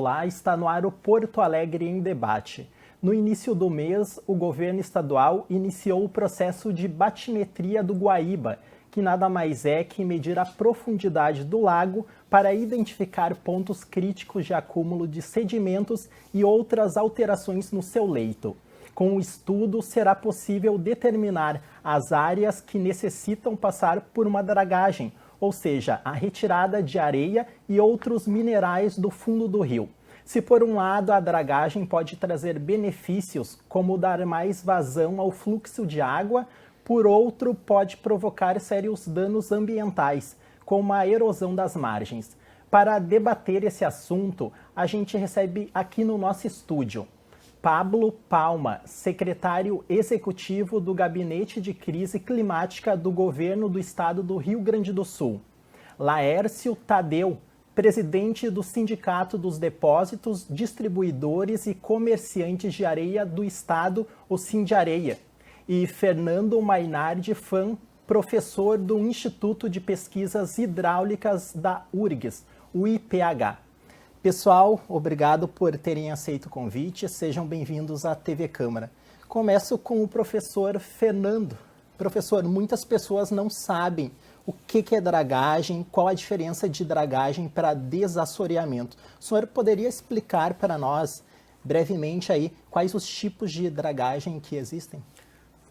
Olá, está no ar o Porto Alegre em Debate. No início do mês, o governo estadual iniciou o processo de batimetria do Guaíba, que nada mais é que medir a profundidade do lago para identificar pontos críticos de acúmulo de sedimentos e outras alterações no seu leito. Com o estudo, será possível determinar as áreas que necessitam passar por uma dragagem, ou seja, a retirada de areia e outros minerais do fundo do rio. Se por um lado a dragagem pode trazer benefícios, como dar mais vazão ao fluxo de água, por outro pode provocar sérios danos ambientais, como a erosão das margens. Para debater esse assunto, a gente recebe aqui no nosso estúdio Pablo Palma, secretário executivo do Gabinete de Crise Climática do Governo do Estado do Rio Grande do Sul. Laércio Tadeu, presidente do Sindicato dos Depósitos, Distribuidores e Comerciantes de Areia do Estado, o Sindiareia. E Fernando Mainardi Fan, professor do Instituto de Pesquisas Hidráulicas da URGS, o IPH. Pessoal, obrigado por terem aceito o convite. Sejam bem-vindos à TV Câmara. Começo com o professor Fernando. Professor, muitas pessoas não sabem o que é dragagem, qual a diferença de dragagem para desassoreamento. O senhor poderia explicar para nós, brevemente, aí, quais os tipos de dragagem que existem?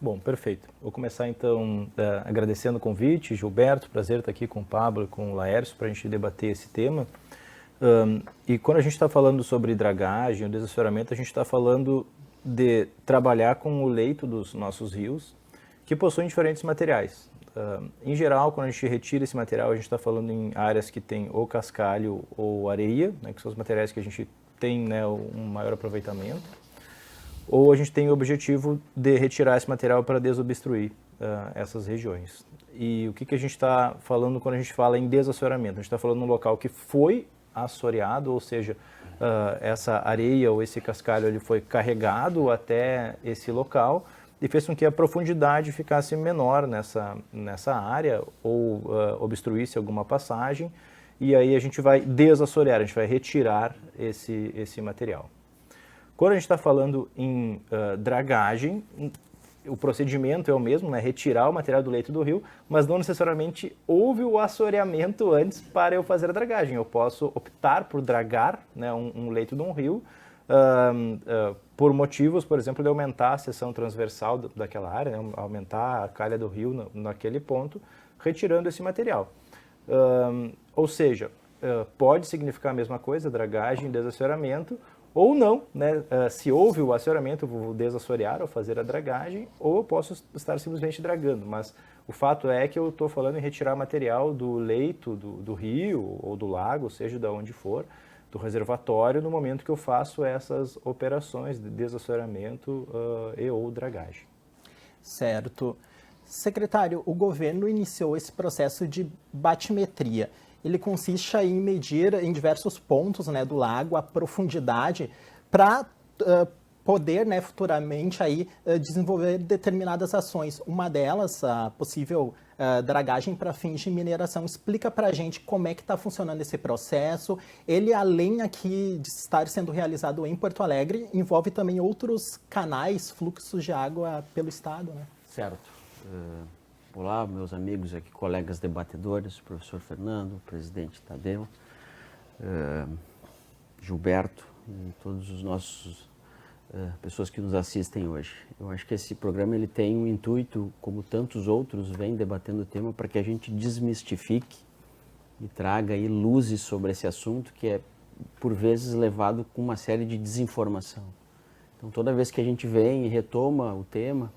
Bom, perfeito. Vou começar então agradecendo o convite. Gilberto, prazer estar aqui com o Pablo e com o Laércio para a gente debater esse tema. E quando a gente está falando sobre dragagem, o desassoreamento, a gente está falando de trabalhar com o leito dos nossos rios, que possuem diferentes materiais. Em geral, quando a gente retira esse material, a gente está falando em áreas que tem ou cascalho ou areia, né, que são os materiais que a gente tem, né, um maior aproveitamento, ou a gente tem o objetivo de retirar esse material para desobstruir essas regiões. E o que a gente está falando quando a gente fala em desassoreamento? A gente está falando num local que foi assoreado, ou seja, essa areia ou esse cascalho ele foi carregado até esse local e fez com que a profundidade ficasse menor nessa área ou obstruísse alguma passagem, e aí a gente vai desassorear, a gente vai retirar esse material. Quando a gente está falando em dragagem, o procedimento é o mesmo, né? Retirar o material do leito do rio, mas não necessariamente houve o assoreamento antes para eu fazer a dragagem. Eu posso optar por dragar, né, um leito de um rio por motivos, por exemplo, de aumentar a seção transversal daquela área, né, aumentar a calha do rio naquele ponto, retirando esse material. Ou seja, pode significar a mesma coisa, dragagem, desassoreamento, ou não, né? Se houve o assoreamento, eu vou desassorear ou fazer a dragagem, ou eu posso estar simplesmente dragando, mas o fato é que eu estou falando em retirar material do leito do rio ou do lago, seja de onde for, do reservatório, no momento que eu faço essas operações de desassoreamento e ou dragagem. Certo. Secretário, o governo iniciou esse processo de batimetria. Ele consiste em medir em diversos pontos, né, do lago a profundidade para poder, né, futuramente aí, desenvolver determinadas ações. Uma delas, a possível dragagem para fins de mineração. Explica para a gente como é que está funcionando esse processo. Ele, além aqui de estar sendo realizado em Porto Alegre, envolve também outros canais, fluxos de água pelo estado, né? Certo. Olá, meus amigos aqui, colegas debatedores, professor Fernando, presidente Tadeu, Gilberto e todos os nossos pessoas que nos assistem hoje. Eu acho que esse programa ele tem um intuito, como tantos outros, vem debatendo o tema para que a gente desmistifique e traga aí luzes sobre esse assunto que é, por vezes, levado com uma série de desinformação. Então, toda vez que a gente vem e retoma o tema,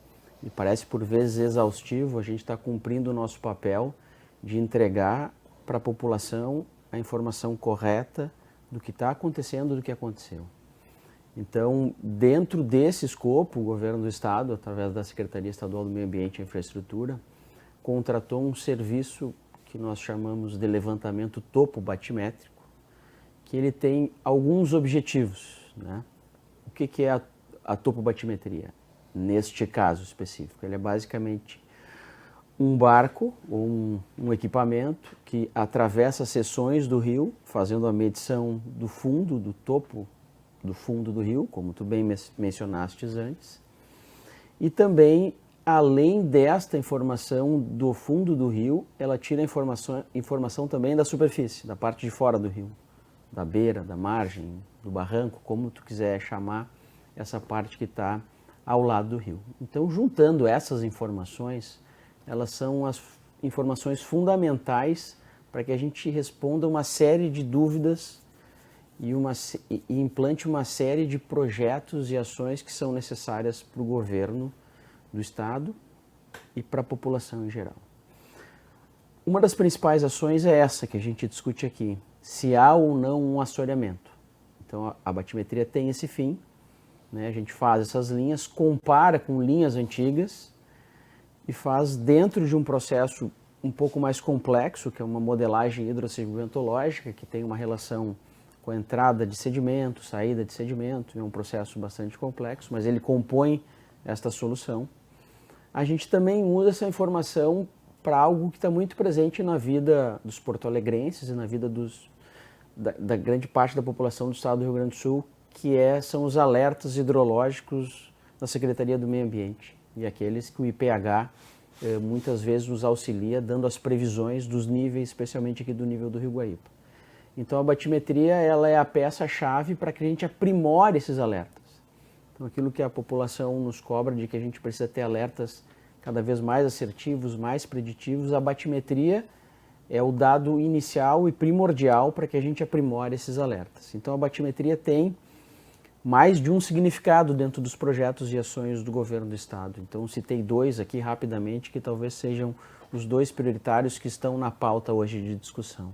e parece por vezes exaustivo, a gente está cumprindo o nosso papel de entregar para a população a informação correta do que está acontecendo, do que aconteceu. Então, dentro desse escopo, o governo do estado, através da Secretaria Estadual do Meio Ambiente e Infraestrutura, contratou um serviço que nós chamamos de levantamento topo batimétrico, que ele tem alguns objetivos, né? O que é a topobatimetria? Neste caso específico, ele é basicamente um barco ou um equipamento que atravessa seções do rio, fazendo a medição do fundo, do topo do fundo do rio, como tu bem mencionaste antes. E também, além desta informação do fundo do rio, ela tira informação também da superfície, da parte de fora do rio, da beira, da margem, do barranco, como tu quiser chamar essa parte que está ao lado do rio. Então, juntando essas informações, elas são as informações fundamentais para que a gente responda uma série de dúvidas e implante uma série de projetos e ações que são necessárias para o governo do Estado e para a população em geral. Uma das principais ações é essa que a gente discute aqui, se há ou não um assoreamento. Então, a batimetria tem esse fim, né? A gente faz essas linhas, compara com linhas antigas e faz dentro de um processo um pouco mais complexo, que é uma modelagem hidrossedimentológica, que tem uma relação com a entrada de sedimento, saída de sedimento, é um processo bastante complexo, mas ele compõe esta solução. A gente também usa essa informação para algo que está muito presente na vida dos porto-alegrenses e na vida da grande parte da população do estado do Rio Grande do Sul, que são os alertas hidrológicos da Secretaria do Meio Ambiente e aqueles que o IPH muitas vezes nos auxilia dando as previsões dos níveis, especialmente aqui do nível do Rio Guaíba. Então a batimetria ela é a peça-chave para que a gente aprimore esses alertas. Então aquilo que a população nos cobra de que a gente precisa ter alertas cada vez mais assertivos, mais preditivos, a batimetria é o dado inicial e primordial para que a gente aprimore esses alertas. Então a batimetria tem mais de um significado dentro dos projetos e ações do governo do estado. Então citei dois aqui rapidamente que talvez sejam os dois prioritários que estão na pauta hoje de discussão.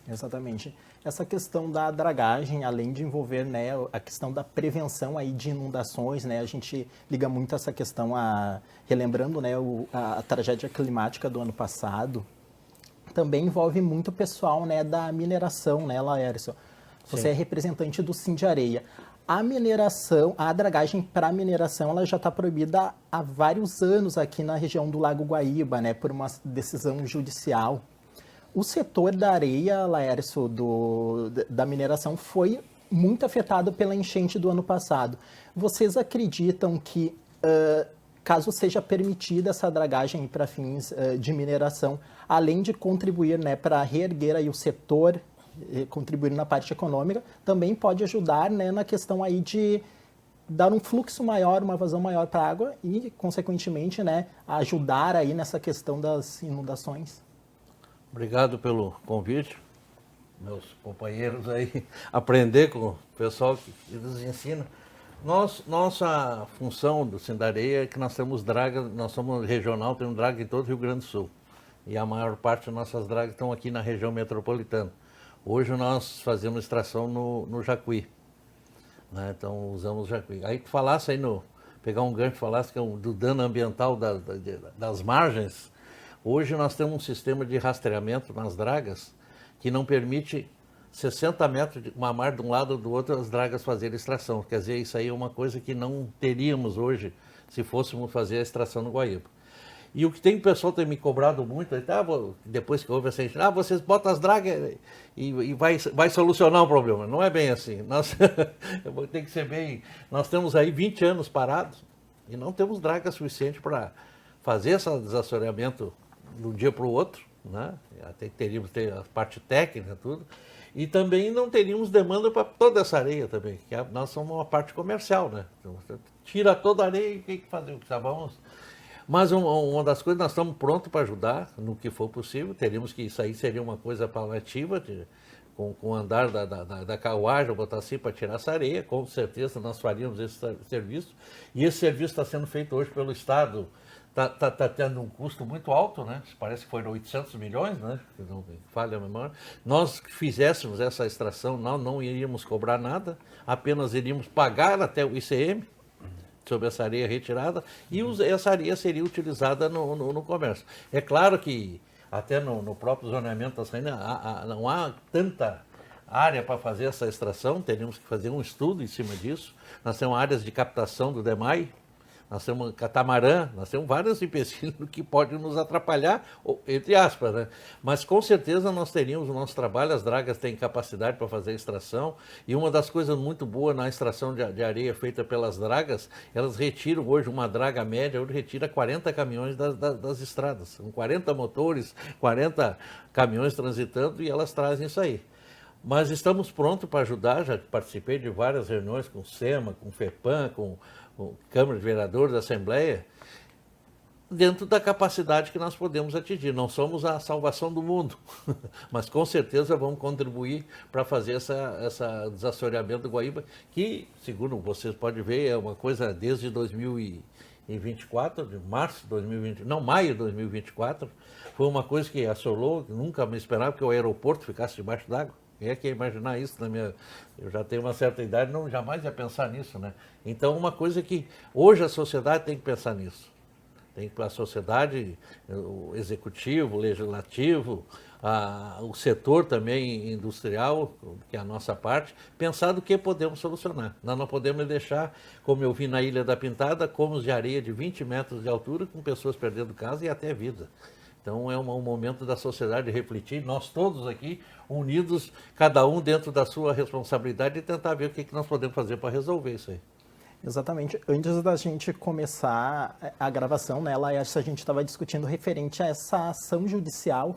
Exatamente. Essa questão da dragagem, além de envolver, né, a questão da prevenção aí de inundações, né, a gente liga muito essa questão relembrando, né, a tragédia climática do ano passado, também envolve muito o pessoal, né, da mineração, né, Laércio? Você é representante do Sindiareia. A mineração, a dragagem para mineração, ela já está proibida há vários anos aqui na região do Lago Guaíba, né, por uma decisão judicial. O setor da areia, Laércio, da mineração, foi muito afetado pela enchente do ano passado. Vocês acreditam que, caso seja permitida essa dragagem para fins de mineração, além de contribuir, né, para reerguer aí o setor, contribuir na parte econômica, também pode ajudar, né, na questão aí de dar um fluxo maior, uma vazão maior para a água e, consequentemente, né, ajudar aí nessa questão das inundações? Obrigado pelo convite, meus companheiros aí, aprender com o pessoal que nos ensina. Nossa função do Sindareia é que nós temos draga, nós somos regional, temos draga em todo o Rio Grande do Sul. E a maior parte das nossas dragas estão aqui na região metropolitana. Hoje nós fazemos extração no Jacuí, né? Então usamos o Jacuí. Aí tu falasse aí, pegar um gancho, falasse que é do dano ambiental das margens. Hoje nós temos um sistema de rastreamento nas dragas que não permite 60 metros de uma mar de um lado ou do outro as dragas fazerem extração. Quer dizer, isso aí é uma coisa que não teríamos hoje se fôssemos fazer a extração no Guaíba. E o que tem o pessoal tem me cobrado muito, depois que houve essa enchente, vocês botam as dragas e vai solucionar o problema. Não é bem assim. Tem que ser bem. Nós temos aí 20 anos parados e não temos draga suficiente para fazer esse desassoreamento de um dia para o outro, né? Até teríamos ter a parte técnica, tudo. E também não teríamos demanda para toda essa areia também, que nós somos uma parte comercial, né? Então, tira toda a areia e o que fazer? Mas uma das coisas, nós estamos prontos para ajudar no que for possível. Teríamos que isso aí seria uma coisa paliativa, com o andar da carruagem, botar assim para tirar essa areia. Com certeza nós faríamos esse serviço. E esse serviço está sendo feito hoje pelo Estado. Está tendo um custo muito alto, né? Parece que foram 800 milhões, né? Se não falha a memória. Nós que fizéssemos essa extração, nós não iríamos cobrar nada, apenas iríamos pagar até o ICM sobre essa areia retirada e essa areia seria utilizada no comércio. É claro que até no próprio zoneamento da Saína não há tanta área para fazer essa extração, teríamos que fazer um estudo em cima disso. Nós temos áreas de captação do DEMAI, nós temos catamarã, nós temos vários empecilhos que podem nos atrapalhar, entre aspas, né? Mas com certeza nós teríamos o nosso trabalho, as dragas têm capacidade para fazer extração, e uma das coisas muito boas na extração de areia feita pelas dragas, elas retiram hoje, uma draga média, hoje retira 40 caminhões das estradas, são 40 motores, 40 caminhões transitando e elas trazem isso aí. Mas estamos prontos para ajudar, já participei de várias reuniões com o SEMA, com o FEPAM, com Câmara de Vereadores, da Assembleia, dentro da capacidade que nós podemos atingir. Não somos a salvação do mundo, mas com certeza vamos contribuir para fazer esse desassoreamento do Guaíba, que, segundo vocês podem ver, é uma coisa desde 2024, de março de 2020, não, maio de 2024, foi uma coisa que assolou, nunca me esperava que o aeroporto ficasse debaixo d'água. Quem é que ia imaginar isso na minha... Eu já tenho uma certa idade, não jamais ia pensar nisso, né? Então, uma coisa que hoje a sociedade tem que pensar nisso. Tem que a sociedade, o executivo, o legislativo, o setor também industrial, que é a nossa parte, pensar do que podemos solucionar. Nós não podemos deixar, como eu vi na Ilha da Pintada, comos de areia de 20 metros de altura, com pessoas perdendo casa e até vida. Então é um momento da sociedade refletir, nós todos aqui unidos, cada um dentro da sua responsabilidade, e tentar ver o que nós podemos fazer para resolver isso aí. Exatamente. Antes da gente começar a gravação, né, Laércio, a gente estava discutindo referente a essa ação judicial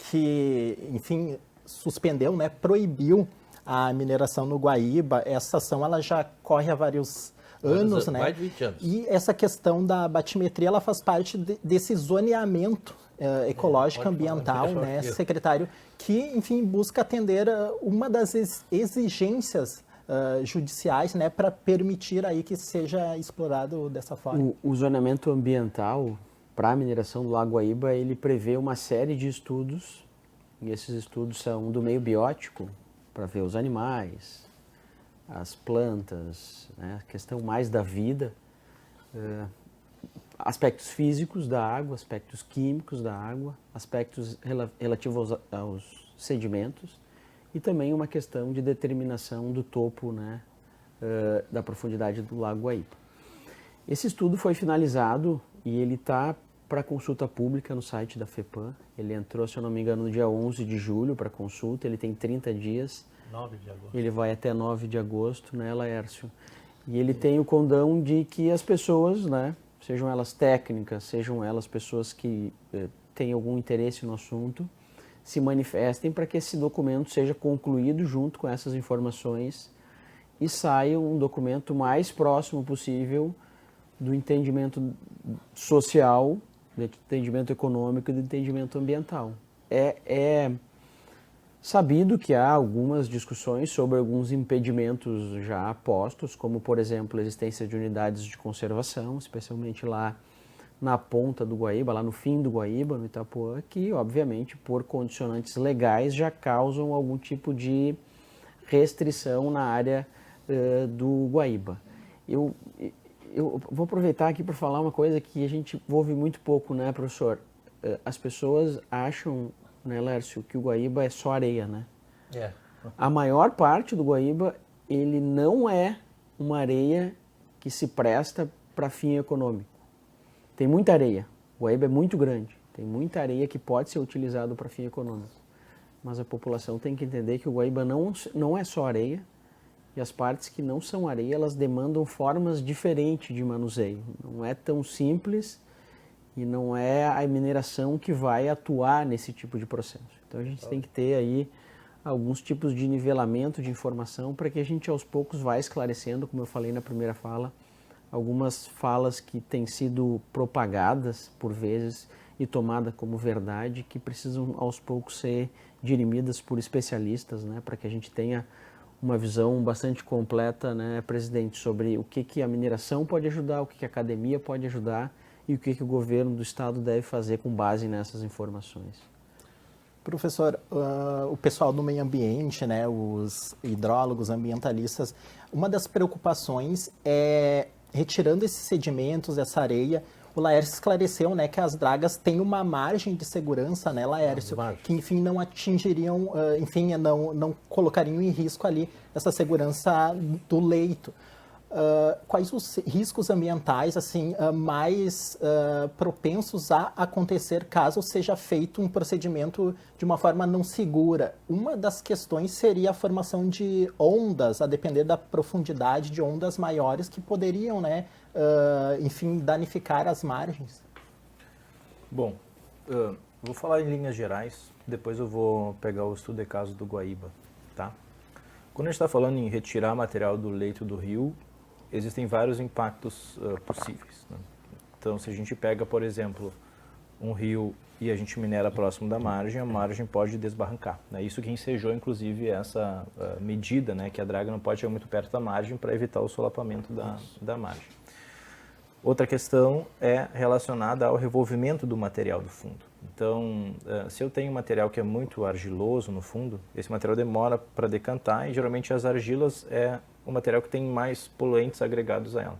que, enfim, suspendeu, né, proibiu a mineração no Guaíba. Essa ação ela já corre há vários anos, né? Mais de 20 anos. E essa questão da batimetria, ela faz parte desse zoneamento ecológico ambiental, né, secretário, que, enfim, busca atender uma das exigências judiciais, né, para permitir aí que seja explorado dessa forma. O zoneamento ambiental para a mineração do Lago Guaíba, ele prevê uma série de estudos, e esses estudos são do meio biótico, para ver os animais, as plantas, né, a questão mais da vida, aspectos físicos da água, aspectos químicos da água, aspectos relativos aos sedimentos e também uma questão de determinação do topo, né, da profundidade do Lago Guaíba. Esse estudo foi finalizado e ele está para consulta pública no site da FEPAM. Ele entrou, se eu não me engano, no dia 11 de julho para consulta, ele tem 30 dias. 9 de agosto. Ele vai até 9 de agosto, né, Laércio? E ele tem o condão de que as pessoas, né, sejam elas técnicas, sejam elas pessoas que têm algum interesse no assunto, se manifestem para que esse documento seja concluído junto com essas informações e saia um documento mais próximo possível do entendimento social, do entendimento econômico e do entendimento ambiental. É sabido que há algumas discussões sobre alguns impedimentos já postos, como, por exemplo, a existência de unidades de conservação, especialmente lá na ponta do Guaíba, lá no fim do Guaíba, no Itapuã, que, obviamente, por condicionantes legais, já causam algum tipo de restrição na área do Guaíba. Eu vou aproveitar aqui para falar uma coisa que a gente ouve muito pouco, né, professor? As pessoas acham, né, Lércio, que o Guaíba é só areia, né? É. A maior parte do Guaíba, ele não é uma areia que se presta para fim econômico. Tem muita areia, o Guaíba é muito grande, tem muita areia que pode ser utilizada para fim econômico. Mas a população tem que entender que o Guaíba não é só areia, e as partes que não são areia, elas demandam formas diferentes de manuseio. Não é tão simples e não é a mineração que vai atuar nesse tipo de processo. Então a gente tem que ter aí alguns tipos de nivelamento de informação para que a gente aos poucos vá esclarecendo, como eu falei na primeira fala, algumas falas que têm sido propagadas por vezes e tomadas como verdade, que precisam aos poucos ser dirimidas por especialistas, né, para que a gente tenha uma visão bastante completa, né, presidente, sobre o que a mineração pode ajudar, o que a academia pode ajudar e o que o governo do estado deve fazer com base nessas informações. Professor, o pessoal do meio ambiente, né, os hidrólogos, ambientalistas, uma das preocupações é, retirando esses sedimentos, essa areia, o Laércio esclareceu, né, que as dragas têm uma margem de segurança, né, Laércio, que, enfim, não atingiriam, enfim, não colocariam em risco ali essa segurança do leito. quais os riscos ambientais assim mais propensos a acontecer caso seja feito um procedimento de uma forma não segura. Uma das questões seria a formação de ondas, a depender da profundidade, de ondas maiores que poderiam, né, enfim, danificar as margens. Bom, vou falar em linhas gerais, depois eu vou pegar o estudo de caso do Guaíba, tá? Quando a gente está falando em retirar material do leito do rio, existem vários impactos possíveis, né? Então, se a gente pega, por exemplo, um rio e a gente minera próximo da margem, a margem pode desbarrancar, né? Isso que ensejou, inclusive, essa medida, né, que a draga não pode chegar muito perto da margem para evitar o solapamento da margem. Outra questão é relacionada ao revolvimento do material do fundo. Então, se eu tenho um material que é muito argiloso no fundo, esse material demora para decantar e geralmente as argilas é o material que tem mais poluentes agregados a ela.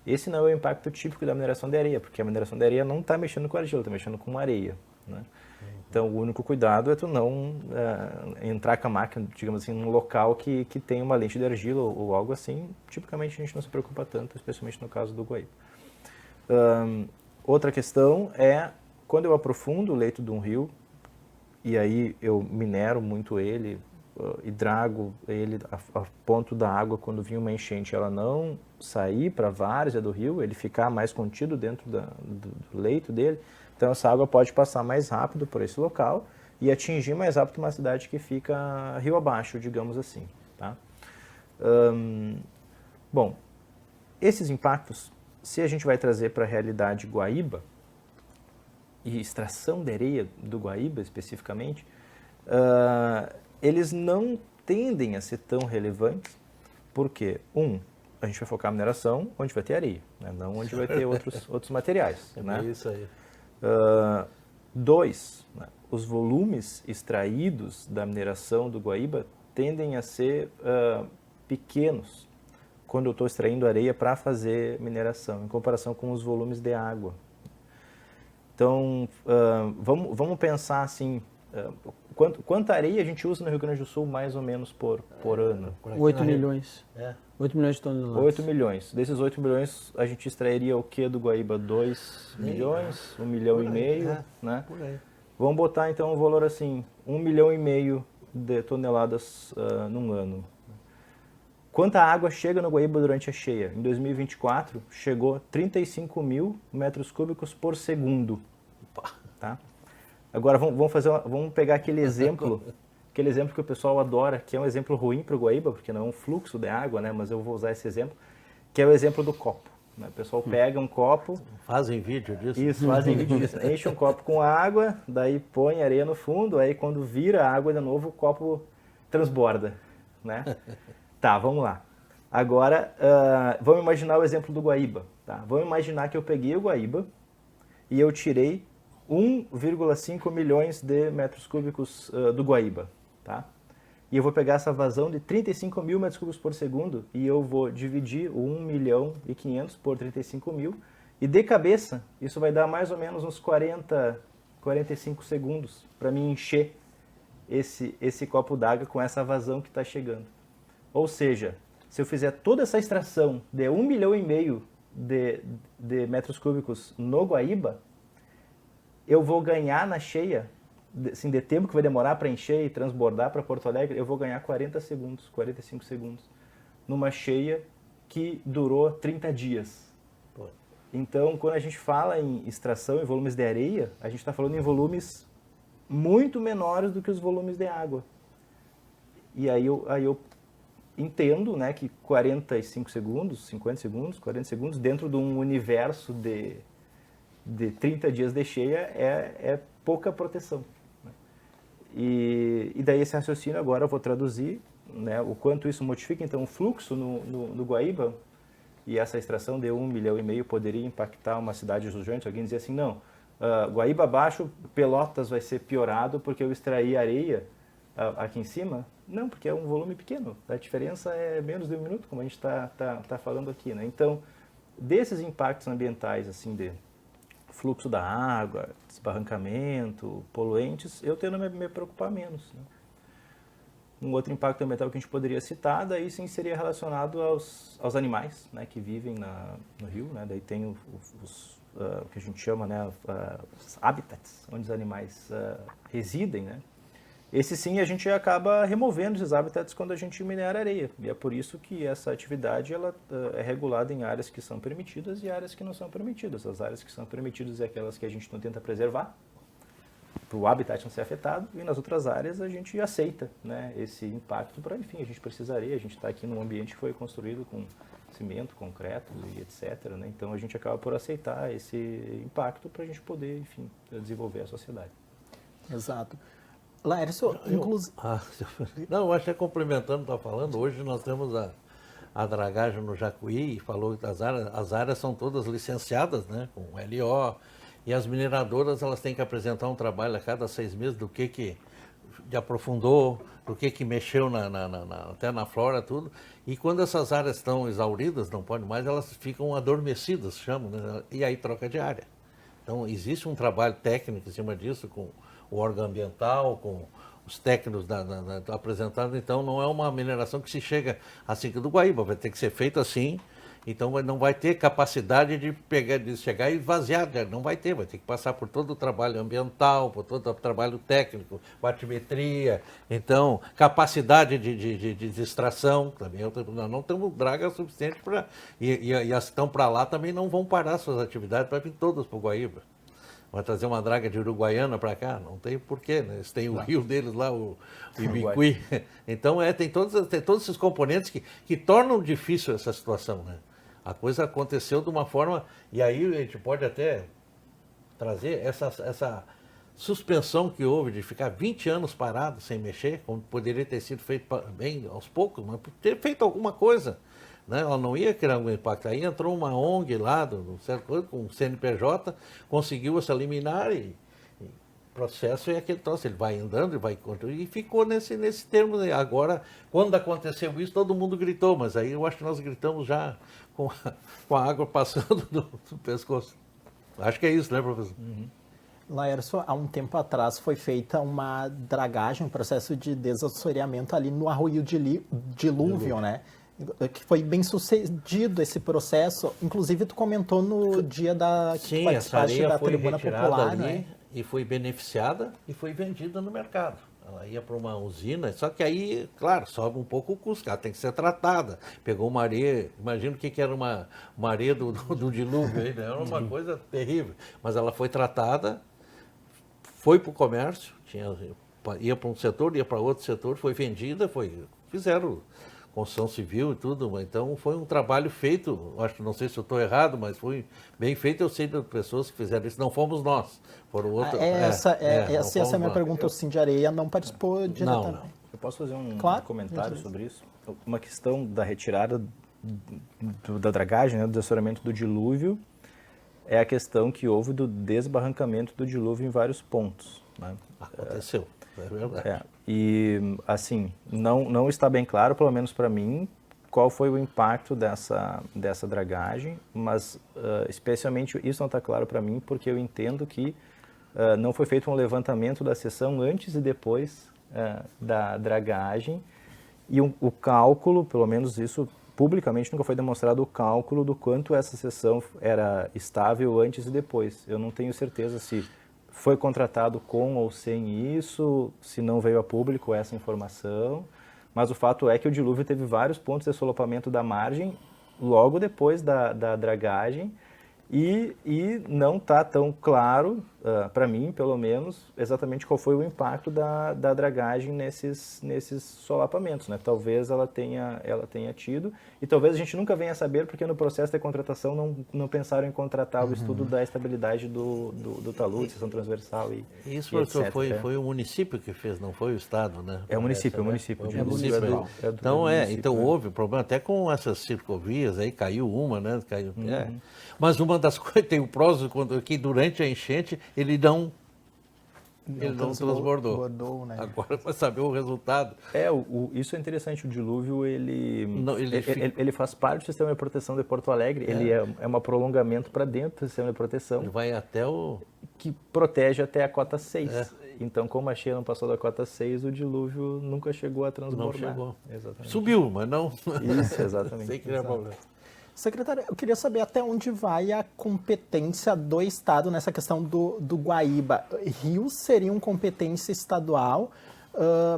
Esse não é o impacto típico da mineração de areia, porque a mineração de areia não está mexendo com argila, está mexendo com areia, né? Então, o único cuidado é tu não entrar com a máquina, digamos assim, num local que tem uma lente de argila ou algo assim. Tipicamente, a gente não se preocupa tanto, especialmente no caso do Guaíba. Outra questão é quando eu aprofundo o leito de um rio e aí eu minero muito ele e drago ele a ponto da água, quando vir uma enchente, ela não sair para a várzea do rio, ele ficar mais contido dentro do leito dele. Então essa água pode passar mais rápido por esse local e atingir mais rápido uma cidade que fica rio abaixo, digamos assim, tá? Bom, esses impactos, se a gente vai trazer para a realidade Guaíba, e extração de areia do Guaíba especificamente, eles não tendem a ser tão relevantes, porque, a gente vai focar na mineração onde vai ter areia, né? Não onde vai ter outros materiais. Né? Isso aí. 2, né? Os volumes extraídos da mineração do Guaíba tendem a ser pequenos quando eu estou extraindo areia para fazer mineração, em comparação com os volumes de água. Então, vamos pensar assim, quanta areia a gente usa no Rio Grande do Sul mais ou menos por ano? 8 milhões. 8 milhões de toneladas. 8 milhões. Desses 8 milhões, a gente extrairia o que do Guaíba? 2 milhões? 1,5 milhão, né? Por aí. Vamos botar então um valor assim, 1,5 milhão de toneladas num ano. Quanta água chega no Guaíba durante a cheia? Em 2024, chegou 35 mil metros cúbicos por segundo. Tá? Agora vamos pegar aquele exemplo que o pessoal adora, que é um exemplo ruim para o Guaíba, porque não é um fluxo de água, né? Mas eu vou usar esse exemplo, que é o exemplo do copo. Né? O pessoal pega um copo... Fazem vídeo disso? Isso, fazem vídeo disso. Enche um copo com água, daí põe areia no fundo, aí quando vira a água de novo, o copo transborda, né? Tá, vamos lá. Agora, vamos imaginar o exemplo do Guaíba. Tá? Vamos imaginar que eu peguei o Guaíba e eu tirei 1,5 milhões de metros cúbicos do Guaíba. Tá? E eu vou pegar essa vazão de 35 mil metros cúbicos por segundo e eu vou dividir o 1 milhão e 500 por 35 mil. E de cabeça, isso vai dar mais ou menos uns 45 segundos para mim encher esse copo d'água com essa vazão que está chegando. Ou seja, se eu fizer toda essa extração de 1,5 milhão de metros cúbicos no Guaíba, eu vou ganhar na cheia, assim, de tempo que vai demorar para encher e transbordar para Porto Alegre, eu vou ganhar 40 segundos, 45 segundos, numa cheia que durou 30 dias. Então, quando a gente fala em extração em volumes de areia, a gente está falando em volumes muito menores do que os volumes de água. E aí eu entendo, né, que 45 segundos, 50 segundos, 40 segundos, dentro de um universo de 30 dias de cheia é pouca proteção. Né? E daí esse raciocínio agora eu vou traduzir, né, o quanto isso modifica. Então o fluxo no Guaíba e essa extração de 1,5 milhão poderia impactar uma cidade jusante. Alguém dizia assim, não, Guaíba abaixo, Pelotas vai ser piorado porque eu extraí areia aqui em cima. Não, porque é um volume pequeno. A diferença é menos de 1 minuto, como a gente está falando aqui, né? Então, desses impactos ambientais, assim, de fluxo da água, desbarrancamento, poluentes, eu tendo a me preocupar menos. Né? Um outro impacto ambiental que a gente poderia citar, daí sim seria relacionado aos animais, né, que vivem no rio, né, daí tem o que a gente chama, né, os habitats, onde os animais residem, né. Esse sim a gente acaba removendo esses habitats quando a gente minera areia, e é por isso que essa atividade ela é regulada em áreas que são permitidas e áreas que não são permitidas. As áreas que são permitidas é aquelas que a gente não tenta preservar, para o habitat não ser afetado, e nas outras áreas a gente aceita, né, esse impacto para, enfim, a gente precisaria, a gente está aqui num ambiente que foi construído com cimento, concreto e etc, né, então a gente acaba por aceitar esse impacto para a gente poder, enfim, desenvolver a sociedade. Exato. Laércio, inclusive... Não, acho que complementando o que está falando, hoje nós temos a dragagem no Jacuí, falou que as áreas são todas licenciadas, né, com LO, e as mineradoras elas têm que apresentar um trabalho a cada 6 meses do que aprofundou, do que mexeu até na flora, tudo. E quando essas áreas estão exauridas, não pode mais, elas ficam adormecidas, chamam, né? E aí troca de área. Então existe um trabalho técnico em cima disso, com o órgão ambiental, com os técnicos apresentados. Então não é uma mineração que se chega assim que do Guaíba, vai ter que ser feito assim. Então não vai ter capacidade de chegar e vaziar, não vai ter que passar por todo o trabalho ambiental, por todo o trabalho técnico, batimetria, então capacidade de extração também. Nós não temos draga suficiente para. E as que estão para lá também não vão parar suas atividades para vir todas para o Guaíba. Vai trazer uma draga de Uruguaiana para cá? Não tem porquê, né? Eles têm o rio deles lá, o Ibiqui. Então tem todos esses componentes que tornam difícil essa situação, né? A coisa aconteceu de uma forma, e aí a gente pode até trazer essa suspensão que houve de ficar 20 anos parado sem mexer, como poderia ter sido feito bem aos poucos, mas ter feito alguma coisa, né? Ela não ia criar algum impacto. Aí entrou uma ONG lá, com o CNPJ, conseguiu essa liminar e o processo é aquele troço, ele vai andando e vai continuando, e ficou nesse termo. Agora, quando aconteceu isso, todo mundo gritou, mas aí eu acho que nós gritamos já com a água passando do pescoço. Acho que é isso, né, professor? Uhum. Laércio, há um tempo atrás foi feita uma dragagem, um processo de desassoreamento ali no Arroio Dilúvio, né? Que foi bem sucedido esse processo. Inclusive, tu comentou no dia que participaste da Tribuna Popular, ali, né? E foi beneficiada e foi vendida no mercado. Ela ia para uma usina, só que aí, claro, sobe um pouco o custo, ela tem que ser tratada. Pegou uma areia, imagina o que era uma areia do dilúvio, aí, né? Era uma coisa terrível. Mas ela foi tratada, foi para o comércio, ia para um setor, ia para outro setor, foi vendida, fizeram construção civil e tudo, então foi um trabalho feito, não sei se eu estou errado, mas foi bem feito, eu sei de pessoas que fizeram isso, não fomos nós, foram outros. Essa é a minha pergunta, o Sindiareia não participou diretamente. Não. Eu posso fazer um comentário sobre isso? Uma questão da retirada da dragagem, né, do desassoreamento do dilúvio, é a questão que houve do desbarrancamento do dilúvio em vários pontos, né? Aconteceu. É verdade. E, assim, não está bem claro, pelo menos para mim, qual foi o impacto dessa dragagem, mas especialmente isso não está claro para mim, porque eu entendo que não foi feito um levantamento da seção antes e depois da dragagem, e o cálculo, pelo menos isso publicamente nunca foi demonstrado, o cálculo do quanto essa seção era estável antes e depois. Eu não tenho certeza se foi contratado com ou sem isso, se não veio a público essa informação, mas o fato é que o dilúvio teve vários pontos de assolopamento da margem logo depois da dragagem, e não está tão claro, para mim pelo menos, exatamente qual foi o impacto da dragagem nesses solapamentos, né? Talvez ela tenha tido, e talvez a gente nunca venha a saber, porque no processo de contratação não pensaram em contratar o estudo da estabilidade do talude, seção transversal e isso, professor, foi o município que fez, não foi o Estado, né? É o município. Então houve problema até com essas ciclovias, aí caiu uma, né? Mas uma das coisas, tem o prós, que durante a enchente ele não transbordou. Né? Agora vai saber o resultado. Isso é interessante, o dilúvio ele faz parte do sistema de proteção de Porto Alegre, ele é um prolongamento para dentro do sistema de proteção. Ele vai até que protege até a cota 6. Então, como a cheia não passou da cota 6, o dilúvio nunca chegou a transbordar. Não chegou. Exatamente. Subiu, mas não... Isso, exatamente. Sei que era problema. Secretário, eu queria saber até onde vai a competência do Estado nessa questão do Guaíba. Rios seriam competência estadual,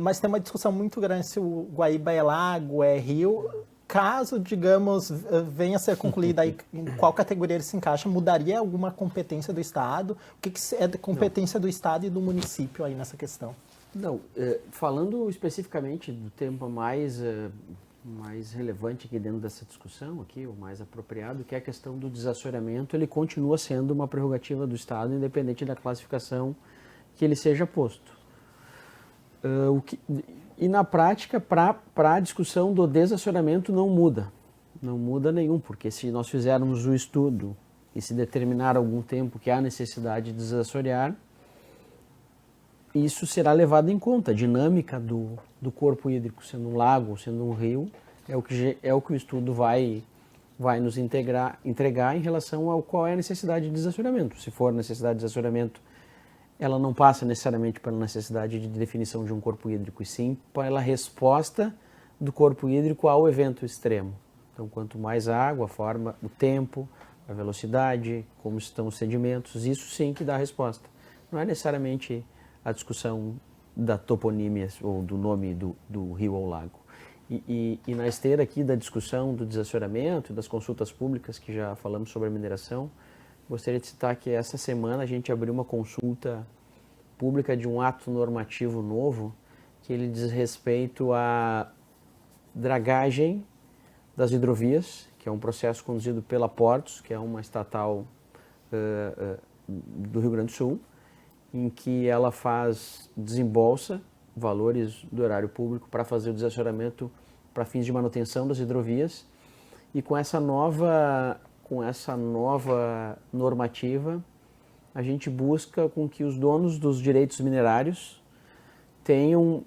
mas tem uma discussão muito grande se o Guaíba é lago, é rio. Caso, digamos, venha a ser concluída aí, em qual categoria ele se encaixa, mudaria alguma competência do Estado? O que é de competência do Estado e do município aí nessa questão? Não, falando especificamente do tema mais relevante aqui dentro dessa discussão, aqui, o mais apropriado, que é a questão do desassoreamento, ele continua sendo uma prerrogativa do Estado, independente da classificação que ele seja posto. E na prática, para a discussão do desassoreamento não muda nenhum, porque se nós fizermos o estudo e se determinar algum tempo que há necessidade de desassorear, isso será levado em conta. A dinâmica do corpo hídrico, sendo um lago, sendo um rio, é o que o estudo vai nos entregar em relação ao qual é a necessidade de desassoreamento. Se for necessidade de desassoreamento, ela não passa necessariamente pela necessidade de definição de um corpo hídrico, e sim pela resposta do corpo hídrico ao evento extremo. Então, quanto mais água, a forma, o tempo, a velocidade, como estão os sedimentos, isso sim que dá a resposta. Não é necessariamente a discussão da toponímia ou do nome do rio ou lago. E na esteira aqui da discussão do desassoreamento e das consultas públicas, que já falamos sobre a mineração, gostaria de citar que essa semana a gente abriu uma consulta pública de um ato normativo novo, que ele diz respeito à dragagem das hidrovias, que é um processo conduzido pela Portos, que é uma estatal do Rio Grande do Sul, em que ela desembolsa valores do erário público para fazer o desassoreamento para fins de manutenção das hidrovias. E com essa nova normativa, a gente busca com que os donos dos direitos minerários tenham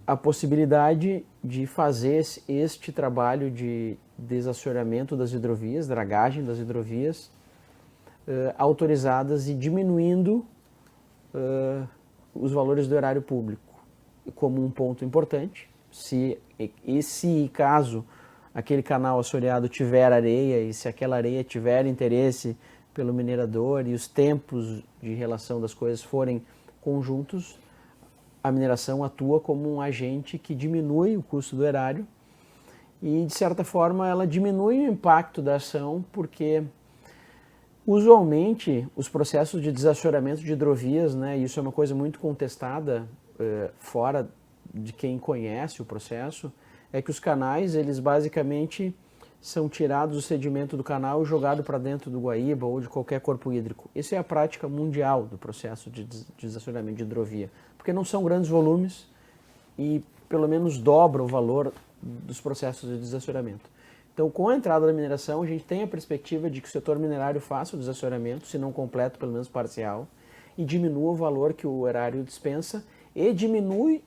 a possibilidade de fazer este trabalho de desassoreamento das hidrovias, dragagem das hidrovias, autorizadas e diminuindo os valores do erário público, como um ponto importante. Se caso aquele canal assoreado tiver areia e se aquela areia tiver interesse pelo minerador e os tempos de relação das coisas forem conjuntos, a mineração atua como um agente que diminui o custo do erário e, de certa forma, ela diminui o impacto da ação, porque usualmente os processos de desassoreamento de hidrovias, né, isso é uma coisa muito contestada fora de quem conhece o processo, é que os canais, eles basicamente são tirados o sedimento do canal e jogado para dentro do Guaíba ou de qualquer corpo hídrico. Essa é a prática mundial do processo de desassoreamento de hidrovia, porque não são grandes volumes e pelo menos dobra o valor dos processos de desassoreamento. Então, com a entrada da mineração, a gente tem a perspectiva de que o setor minerário faça o desassoreamento, se não completo, pelo menos parcial, e diminua o valor que o erário dispensa e diminui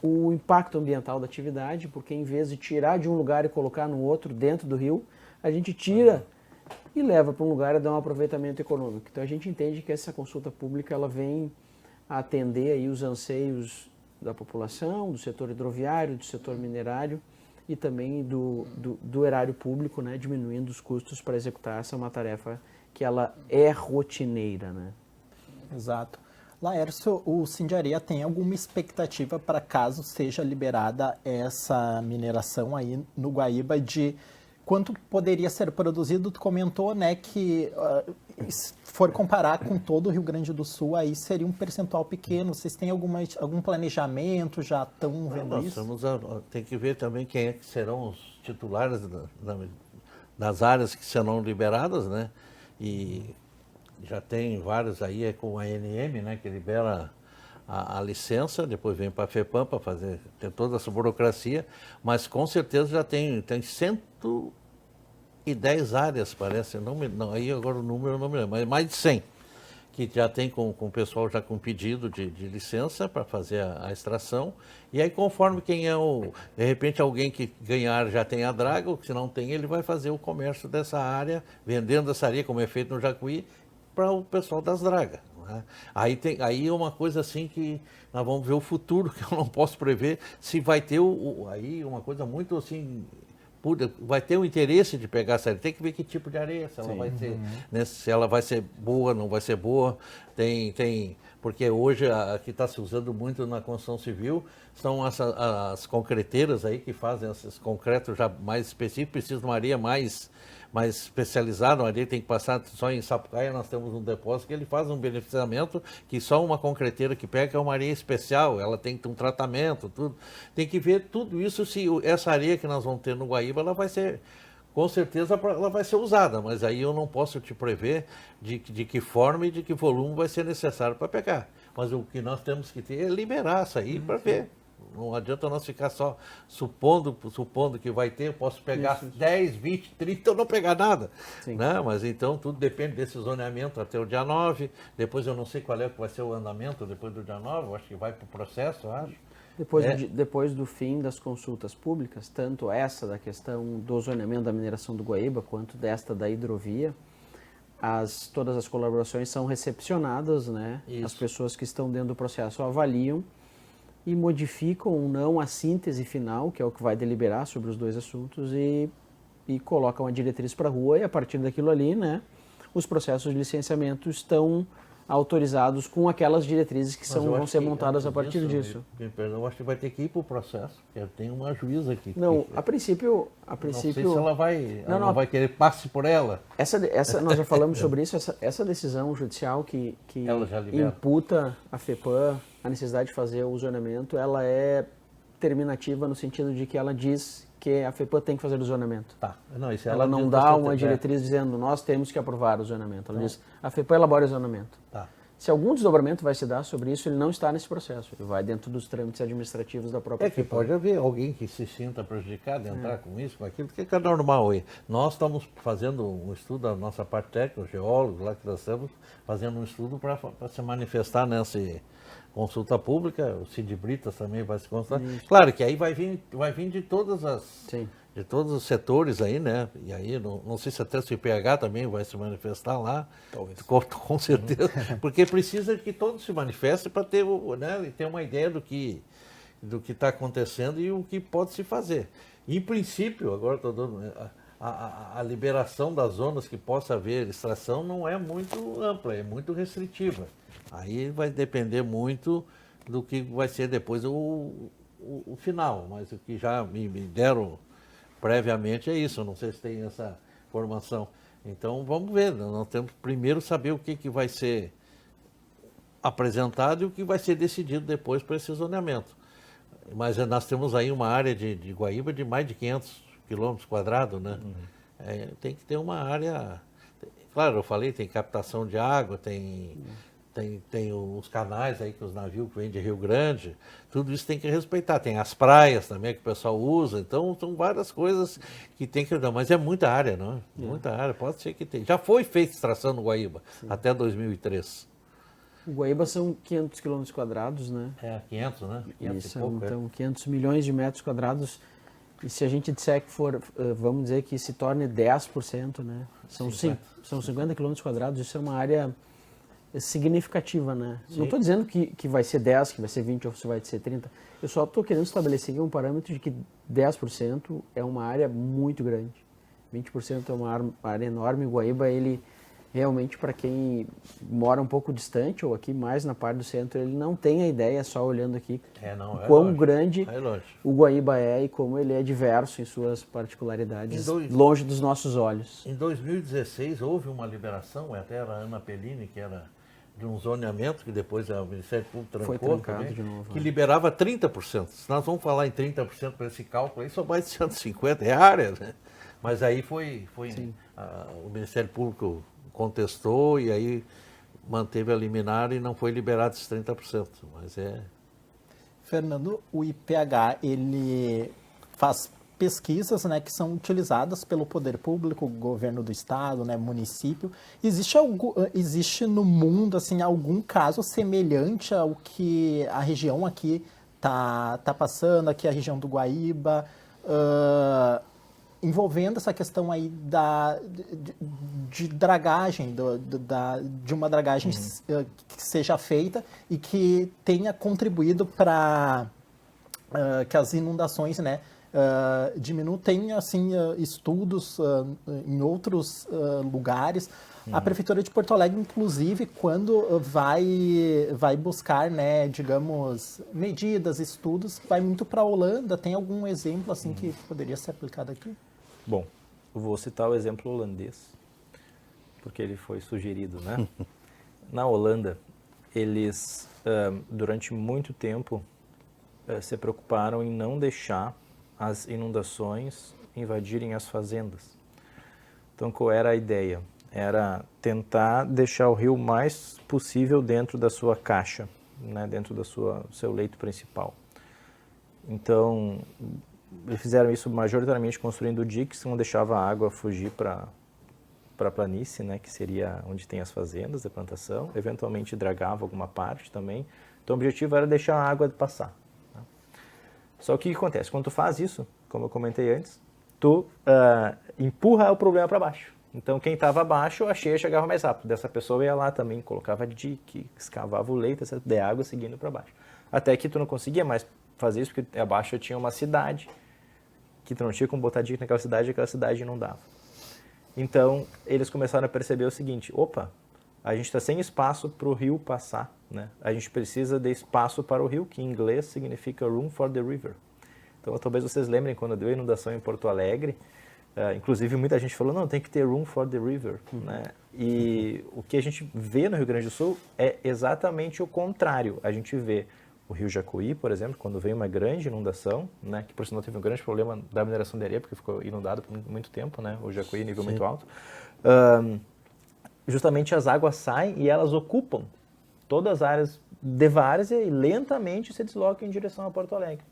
o impacto ambiental da atividade, porque em vez de tirar de um lugar e colocar no outro, dentro do rio, a gente tira e leva para um lugar e dá um aproveitamento econômico. Então a gente entende que essa consulta pública ela vem a atender aí os anseios da população, do setor hidroviário, do setor minerário e também do erário público, né, diminuindo os custos para executar essa uma tarefa que ela é rotineira, né? Exato. Laércio, o Sindiaria tem alguma expectativa para caso seja liberada essa mineração aí no Guaíba de quanto poderia ser produzido? Tu comentou, né, que se for comparar com todo o Rio Grande do Sul, aí seria um percentual pequeno. Vocês têm algum planejamento? Já estão vendo isso? Tem que ver também quem é que serão os titulares das áreas que serão liberadas, né? E já tem vários aí, com a ANM, né, que libera a licença, depois vem para a FEPAM para fazer, tem toda essa burocracia, mas com certeza já tem 110 áreas, parece, não, aí agora o número eu não me lembro, mas mais de 100, que já tem com o pessoal já com pedido de licença para fazer a extração, e aí conforme quem é de repente alguém que ganhar já tem a draga, ou se não tem, ele vai fazer o comércio dessa área, vendendo essa areia, como é feito no Jacuí, para o pessoal das dragas. né? Aí é uma coisa assim que nós vamos ver o futuro, que eu não posso prever se vai ter aí uma coisa muito assim, vai ter o interesse de pegar essa areia. Tem que ver que tipo de areia, se ela vai ser, né, se ela vai ser boa, não vai ser boa. Porque hoje a que está se usando muito na construção civil são as concreteiras aí que fazem esses concretos já mais específicos, precisa de uma areia mais especializada, uma areia tem que passar só em Sapucaia, nós temos um depósito que ele faz um beneficiamento que só uma concreteira que pega é uma areia especial, ela tem que ter um tratamento, tudo. Tem que ver tudo isso, se essa areia que nós vamos ter no Guaíba, ela vai ser, com certeza ela vai ser usada, mas aí eu não posso te prever de que forma e de que volume vai ser necessário para pegar. Mas o que nós temos que ter é liberar isso aí para ver. Não adianta nós ficar só supondo que vai ter, eu posso pegar 10, 20, 30 ou não pegar nada. Né? Mas então tudo depende desse zoneamento até o dia 9. Depois eu não sei qual é que vai ser o andamento depois do dia 9, eu acho que vai para o processo, eu acho. Depois do fim das consultas públicas, tanto essa da questão do zoneamento da mineração do Guaíba, quanto desta da hidrovia, todas as colaborações são recepcionadas, né? As pessoas que estão dentro do processo avaliam e modificam ou não a síntese final, que é o que vai deliberar sobre os dois assuntos, e colocam a diretriz para a rua, e a partir daquilo ali, né, os processos de licenciamento estão autorizados com aquelas diretrizes que vão ser montadas a partir disso. Eu acho que vai ter que ir para o processo, porque tem uma juíza aqui. Não, a princípio... Não sei se ela não vai querer passe por ela. Nós já falamos sobre isso, essa decisão judicial que imputa a FEPAM a necessidade de fazer o zoneamento, ela é terminativa no sentido de que ela diz que a FEPAM tem que fazer o zoneamento. Tá. Não, isso ela não dá uma diretriz dizendo nós temos que aprovar o zoneamento. Ela diz a FEPAM elabora o zoneamento. Tá. Se algum desdobramento vai se dar sobre isso, ele não está nesse processo. Ele vai dentro dos trâmites administrativos da própria FEPAM. Pode haver alguém que se sinta prejudicado, entrar com isso, com aquilo, porque é normal aí. Nós estamos fazendo um estudo, a nossa parte técnica, os geólogos lá que nós estamos fazendo um estudo para se manifestar nessa consulta pública. O Cid Britas também vai se consultar. Isso. Claro que aí vai vir de todas de todos os setores aí, né? E aí, não sei se até o IPH também vai se manifestar lá. Talvez. Com certeza. Porque precisa que todos se manifestem para ter, ter uma ideia do que está acontecendo e o que pode se fazer. Em princípio, agora estou dando... A liberação das zonas que possa haver extração não é muito ampla, é muito restritiva. Aí vai depender muito do que vai ser depois o final. Mas o que já me deram previamente é isso, eu não sei se tem essa informação. Então vamos ver, nós temos que primeiro saber o que vai ser apresentado e o que vai ser decidido depois para esse zoneamento. Mas nós temos aí uma área de Guaíba de mais de 500 quilômetros quadrados, né? Tem que ter uma área... Claro, eu falei, tem captação de água, tem os canais aí que os navios que vêm de Rio Grande, tudo isso tem que respeitar. Tem as praias também que o pessoal usa, então são várias coisas que tem que dar. Mas é muita área, não é? Muita área, pode ser que tenha. Já foi feita extração no Guaíba, até 2003. O Guaíba são 500 quilômetros quadrados, né? 500, né? 500 isso, e pouco, então 500 milhões de metros quadrados. E se a gente disser que vamos dizer que se torne 10%, né? São 50 quilômetros quadrados, isso é uma área significativa, né? Sim. Não estou dizendo que vai ser 10, que vai ser 20 ou se vai ser 30. Eu só estou querendo estabelecer um parâmetro de que 10% é uma área muito grande. 20% é uma área enorme. O Guaíba, ele realmente, para quem mora um pouco distante ou aqui mais na parte do centro, ele não tem a ideia, só olhando aqui, quão longe, grande o Guaíba é e como ele é diverso em suas particularidades, longe dos nossos olhos. Em 2016 houve uma liberação, até era a Ana Pellini, que era de um zoneamento, que depois o Ministério Público trancou, foi trancado também, de novo, que liberava 30%. Se nós vamos falar em 30% para esse cálculo, aí só mais de 150, é área, né? Mas aí o Ministério Público contestou e aí manteve a liminar e não foi liberado esses 30%. Mas Fernando, o IPH, ele faz pesquisas, né, que são utilizadas pelo poder público, governo do estado, né, município. Existe no mundo assim, algum caso semelhante ao que a região aqui tá passando, aqui a região do Guaíba? envolvendo essa questão aí de dragagem, de uma dragagem que seja feita e que tenha contribuído para que as inundações, né, diminuam. Tem assim, estudos em outros lugares. A Prefeitura de Porto Alegre, inclusive, quando vai buscar, né, digamos, medidas, estudos, vai muito para a Holanda. Tem algum exemplo assim que poderia ser aplicado aqui? Bom, eu vou citar o exemplo holandês, porque ele foi sugerido, né? Na Holanda, eles, durante muito tempo, se preocuparam em não deixar as inundações invadirem as fazendas. Então, qual era a ideia? Era tentar deixar o rio mais possível dentro da sua caixa, né, dentro do seu leito principal. Então, eles fizeram isso majoritariamente construindo diques, não deixava a água fugir para a planície, né, que seria onde tem as fazendas de plantação, eventualmente dragava alguma parte também. Então, o objetivo era deixar a água passar. Né? Só que o que acontece? Quando tu faz isso, como eu comentei antes, tu empurra o problema para baixo. Então, quem estava abaixo, a cheia chegava mais rápido. Dessa pessoa ia lá também, colocava dique, escavava o leito, de água seguindo para baixo. Até que tu não conseguia mais fazer isso, porque abaixo tinha uma cidade, que tu não tinha como botar dique naquela cidade, e aquela cidade não dava. Então, eles começaram a perceber o seguinte, opa, a gente está sem espaço para o rio passar, né? A gente precisa de espaço para o rio, que em inglês significa room for the river. Então, talvez vocês lembrem, quando deu a inundação em Porto Alegre, inclusive muita gente falou, não, tem que ter room for the river, né? E o que a gente vê no Rio Grande do Sul é exatamente o contrário. A gente vê o Rio Jacuí, por exemplo, quando veio uma grande inundação, né, que por sinal teve um grande problema da mineração de areia, porque ficou inundado por muito tempo, né, o Jacuí em nível muito alto, justamente as águas saem e elas ocupam todas as áreas de várzea e lentamente se deslocam em direção a Porto Alegre.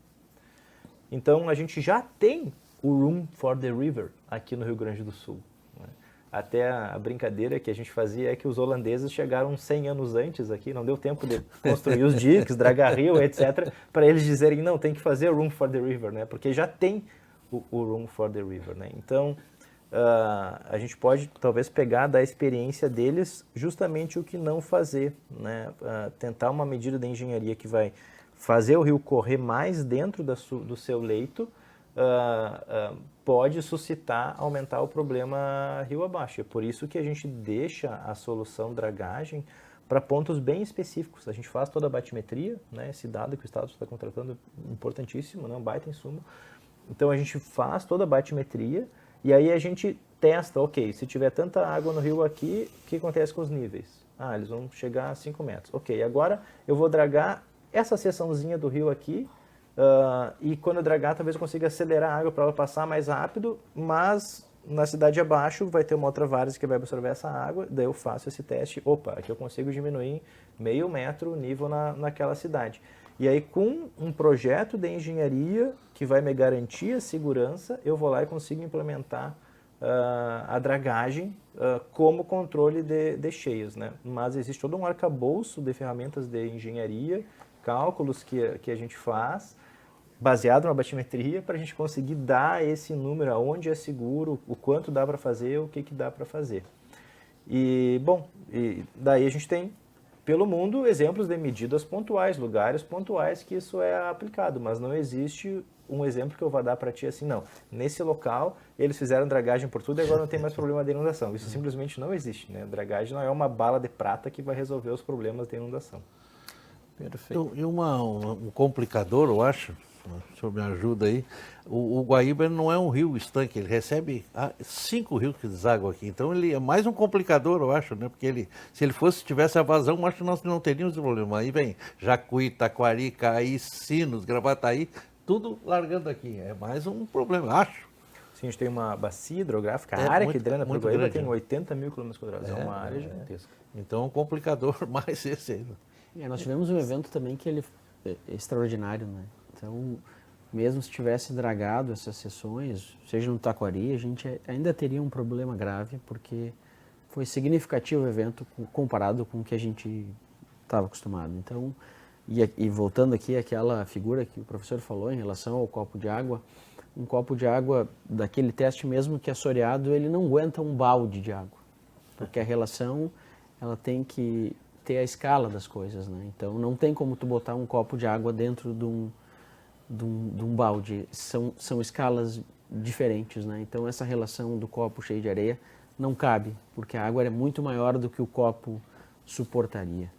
Então, a gente já tem o room for the river aqui no Rio Grande do Sul. Né? Até a brincadeira que a gente fazia é que os holandeses chegaram 100 anos antes aqui, não deu tempo de construir os diques, dragar rio, etc., para eles dizerem, não, tem que fazer o room for the river, né? Porque já tem o room for the river. Né? Então, a gente pode talvez pegar da experiência deles justamente o que não fazer, né? Tentar uma medida de engenharia que vai fazer o rio correr mais dentro do seu leito, pode suscitar, aumentar o problema rio abaixo. É por isso que a gente deixa a solução dragagem para pontos bem específicos. A gente faz toda a batimetria, né? Esse dado que o Estado está contratando é importantíssimo, né? Um baita insumo. Então a gente faz toda a batimetria e aí a gente testa, ok, se tiver tanta água no rio aqui, o que acontece com os níveis? Eles vão chegar a 5 metros. Ok, agora eu vou dragar essa seçãozinha do rio aqui, e quando eu dragar, talvez eu consiga acelerar a água para ela passar mais rápido, mas na cidade abaixo vai ter uma outra várzea que vai absorver essa água, daí eu faço esse teste, opa, aqui eu consigo diminuir meio metro o nível naquela cidade. E aí, com um projeto de engenharia que vai me garantir a segurança, eu vou lá e consigo implementar a dragagem como controle de cheias, né? Mas existe todo um arcabouço de ferramentas de engenharia, cálculos que a gente faz, baseado na batimetria, para a gente conseguir dar esse número, aonde é seguro, o quanto dá para fazer, o que dá para fazer. E, bom, daí a gente tem, pelo mundo, exemplos de medidas pontuais, lugares pontuais que isso é aplicado, mas não existe um exemplo que eu vou dar para ti assim, não. Nesse local, eles fizeram dragagem por tudo e agora não tem mais problema de inundação. Isso simplesmente não existe, né? Dragagem não é uma bala de prata que vai resolver os problemas de inundação. Perfeito. E um complicador, eu acho, o senhor me ajuda aí, o Guaíba não é um rio estanque, ele recebe 5 rios que desaguam aqui, então ele é mais um complicador, eu acho, né? Porque se ele tivesse a vazão, eu acho que nós não teríamos esse problema. Aí vem Jacuí, Taquari, Caí, Sinos, Gravataí, tudo largando aqui, é mais um problema, acho. Sim, a gente tem uma bacia hidrográfica, a área que drena para o Guaíba tem né? 80 mil km², é uma área gigantesca. Então, um complicador mais esse aí. Nós tivemos um evento também que ele é extraordinário, né? Então, mesmo se tivesse dragado essas sessões, seja no Taquari, a gente ainda teria um problema grave, porque foi significativo o evento comparado com o que a gente estava acostumado. Então, E voltando aqui àquela figura que o professor falou em relação ao copo de água, um copo de água daquele teste mesmo que assoreado, ele não aguenta um balde de água, porque a relação ela tem que ter a escala das coisas, né? Então não tem como tu botar um copo de água dentro de um balde, são escalas diferentes, né? Então essa relação do copo cheio de areia não cabe, porque a água é muito maior do que o copo suportaria.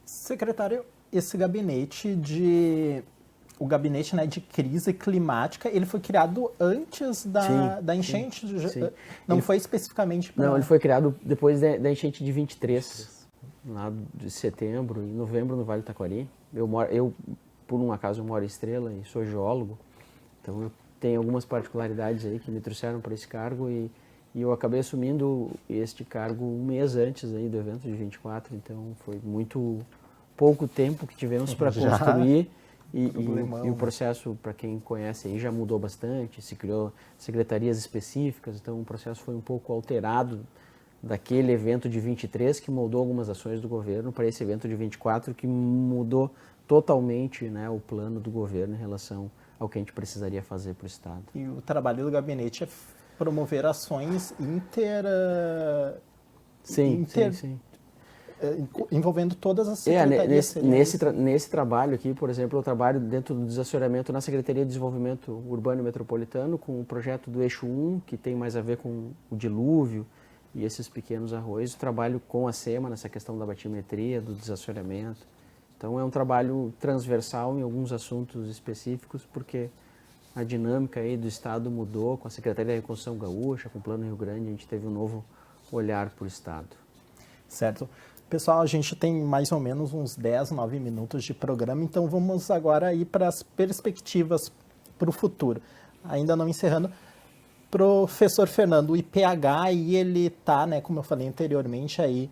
Secretário, esse gabinete o gabinete, né, de crise climática, ele foi criado antes da enchente? Sim. Não foi especificamente para... Não, ele foi criado depois da enchente de 23, lá de setembro, em novembro, no Vale do Taquari. Eu, por um acaso, moro em Estrela e sou geólogo, então eu tenho algumas particularidades aí que me trouxeram para esse cargo e eu acabei assumindo este cargo um mês antes aí do evento de 24, então foi muito pouco tempo que tivemos para construir e o processo, para quem conhece aí, já mudou bastante, se criou secretarias específicas, então o processo foi um pouco alterado daquele evento de 23 que moldou algumas ações do governo para esse evento de 24 que mudou totalmente, né, o plano do governo em relação ao que a gente precisaria fazer para o Estado. E o trabalho do gabinete é promover ações Sim. envolvendo todas as secretarias. Nesse trabalho aqui, por exemplo, eu trabalho dentro do desassoreamento na Secretaria de Desenvolvimento Urbano e Metropolitano com o projeto do Eixo 1, que tem mais a ver com o dilúvio e esses pequenos arroios. Trabalho com a SEMA nessa questão da batimetria, do desassoreamento. Então é um trabalho transversal em alguns assuntos específicos, porque a dinâmica aí do Estado mudou com a Secretaria da Reconstrução Gaúcha, com o Plano Rio Grande, a gente teve um novo olhar para o Estado. Certo. Pessoal, a gente tem mais ou menos uns 10, 9 minutos de programa, então vamos agora ir para as perspectivas para o futuro. Ainda não encerrando, professor Fernando, o IPH aí ele está, né, como eu falei anteriormente, aí,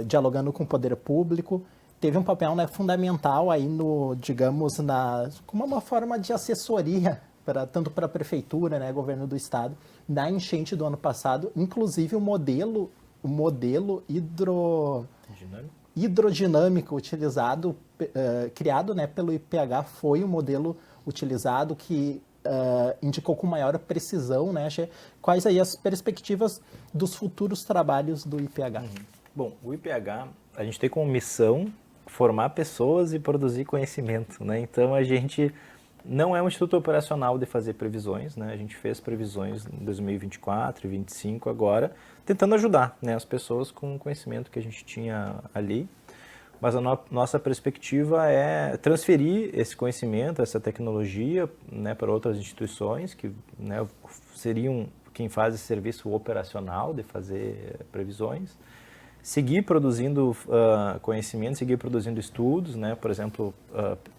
dialogando com o poder público, teve um papel, né, fundamental aí no, digamos, como uma forma de assessoria, tanto para a prefeitura, né, governo do estado, na enchente do ano passado, inclusive o modelo hidrodinâmico utilizado, criado, né, pelo IPH, foi o modelo utilizado que indicou com maior precisão, né? Quais aí as perspectivas dos futuros trabalhos do IPH? Bom, o IPH, a gente tem como missão formar pessoas e produzir conhecimento, né? Então a gente não é um instituto operacional de fazer previsões, né? A gente fez previsões em 2024 e 2025 agora, tentando ajudar, né, as pessoas com o conhecimento que a gente tinha ali. Mas a nossa perspectiva é transferir esse conhecimento, essa tecnologia, né, para outras instituições que, né, seriam quem faz esse serviço operacional de fazer previsões. Seguir produzindo conhecimento, seguir produzindo estudos, né, por exemplo,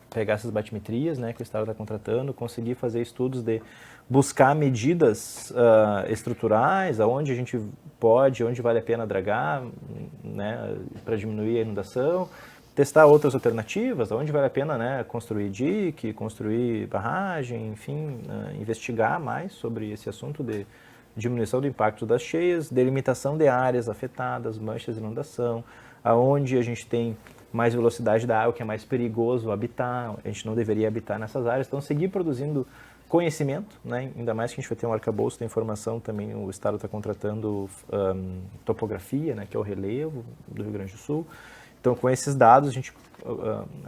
pegar essas batimetrias, né, que o Estado está contratando, conseguir fazer estudos de buscar medidas estruturais, aonde a gente pode, onde vale a pena dragar, né, para diminuir a inundação, testar outras alternativas, aonde vale a pena, né, construir dique, construir barragem, enfim, investigar mais sobre esse assunto de diminuição do impacto das cheias, delimitação de áreas afetadas, manchas de inundação, aonde a gente tem mais velocidade da água, que é mais perigoso habitar, a gente não deveria habitar nessas áreas. Então, seguir produzindo conhecimento, né? Ainda mais que a gente vai ter um arcabouço da informação também, o Estado está contratando topografia, né? Que é o relevo do Rio Grande do Sul. Então, com esses dados, a gente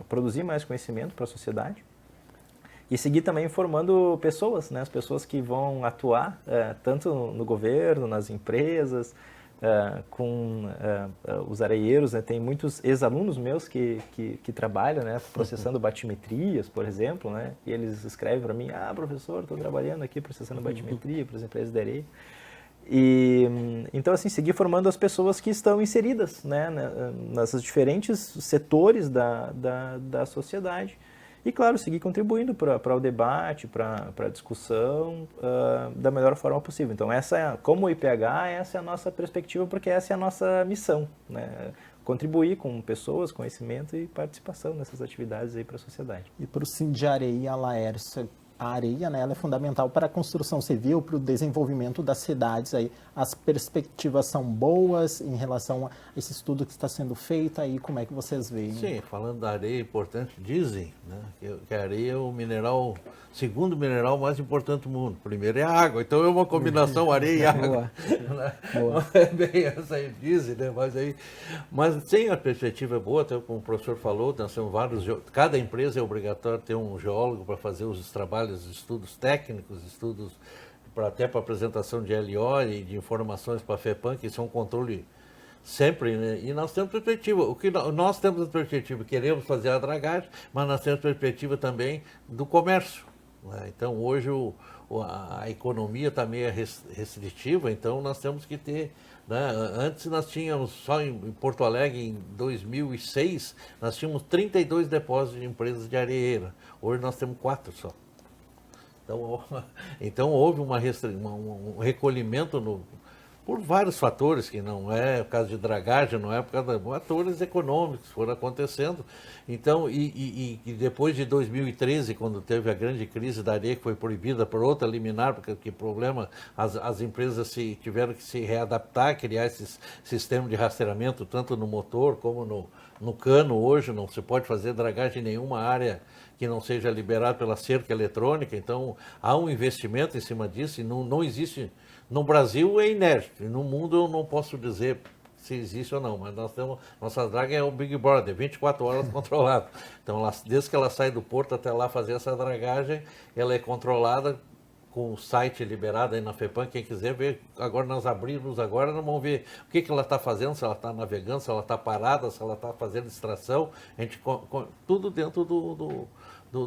produzir mais conhecimento para a sociedade e seguir também formando pessoas, né? As pessoas que vão atuar tanto no governo, nas empresas, com os areieiros, né? Tem muitos ex-alunos meus que trabalham, né, processando batimetrias, por exemplo, né? E eles escrevem para mim, professor, estou trabalhando aqui processando batimetria para as empresas de areia. E então, assim, seguir formando as pessoas que estão inseridas, né, nesses diferentes setores da sociedade. E, claro, seguir contribuindo para o debate, para a discussão da melhor forma possível. Então, como o IPH, essa é a nossa perspectiva, porque essa é a nossa missão, né? Contribuir com pessoas, conhecimento e participação nessas atividades aí para a sociedade. E para o Sindiareia, Laércio, a areia, né, ela é fundamental para a construção civil, para o desenvolvimento das cidades. Aí, as perspectivas são boas em relação a esse estudo que está sendo feito, aí como é que vocês veem? Sim, falando da areia, é importante, dizem, né, que a areia é o mineral, segundo mineral mais importante do mundo. Primeiro é a água, então é uma combinação areia e água. Boa. É bem essa aí, dizem, né? Mas sem a perspectiva boa, até como o professor falou, nós temos cada empresa é obrigatório ter um geólogo para fazer os trabalhos, estudos técnicos, estudos até para apresentação de LO e de informações para a FEPAM, que isso é um controle sempre, né? E nós temos perspectiva, nós temos a perspectiva, queremos fazer a dragagem, mas nós temos perspectiva também do comércio, né? Então hoje a economia está meio restritiva, então nós temos que ter, né? Antes nós tínhamos, só em Porto Alegre, em 2006, nós tínhamos 32 depósitos de empresas de areeira. Hoje nós temos 4 só. Então houve um recolhimento por vários fatores, que não é o caso de dragagem, não é por causa de fatores econômicos que foram acontecendo. Então, e depois de 2013, quando teve a grande crise da areia, que foi proibida por outra liminar, porque que problema, as empresas tiveram que se readaptar, criar esse sistema de rastreamento, tanto no motor como no cano. Hoje não se pode fazer dragagem em nenhuma área que não seja liberada pela cerca eletrônica. Então, há um investimento em cima disso e não existe. No Brasil é inédito, no mundo eu não posso dizer se existe ou não, mas nós temos, nossa draga é o Big Brother, 24 horas controlado. Então, desde que ela sai do porto até lá fazer essa dragagem, ela é controlada com o site liberado aí na FEPAM. Quem quiser ver, agora nós abrimos agora, nós vamos ver o que ela está fazendo, se ela está navegando, se ela está parada, se ela está fazendo extração, a gente tudo dentro